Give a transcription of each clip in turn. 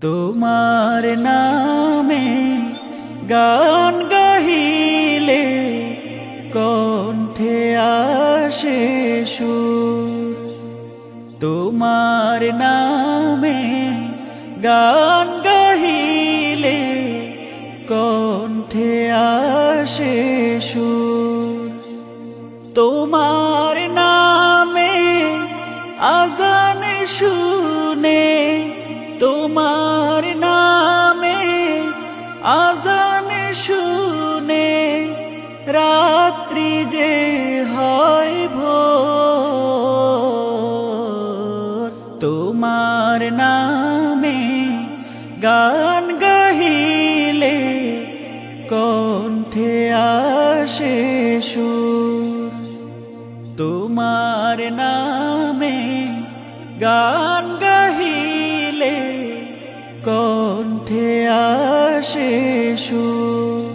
তোমার নামে গান গাহিলে কণ্ঠে আসে সুর। তোমার নামে গান গাহিলে কণ্ঠে আসে সুর। তোমার নামে আজান শুনে, তোমার নামে আজান শুনে রাত্রি যে হয় ভোর। তোমার নামে গান গাহিলে কণ্ঠে আসে সুর। তোমার নামে গান গাহিলে কণ্ঠে আসে সুর।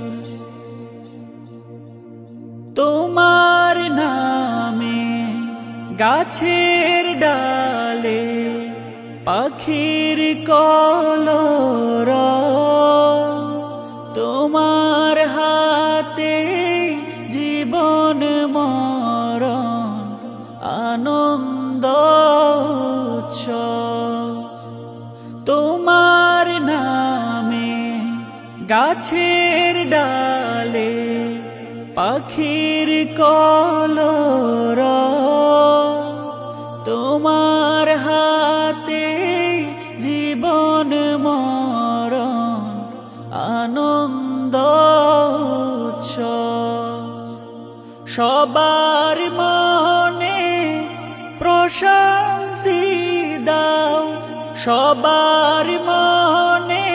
তোমার নামে গাছের ডালে পাখির কলরব, তোমার হাতে জীবন মরণ আনন্দ উৎসব। তোমার নামে গাছের ডালে পাখির কলরব, তোমার হাতে জীবন মরণ আনন্দ উৎসব। সবার মনে প্রশান্তি দাও, সবার মনে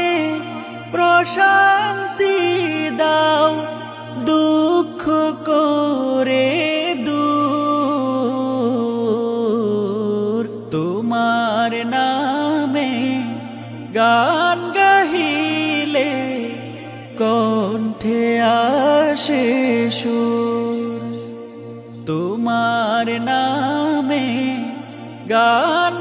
প্রশান্তি দাও, দুঃখ করে দূর। তোমার নামে গান গাহিলে কণ্ঠে আসে সুর। তোমার নামে গান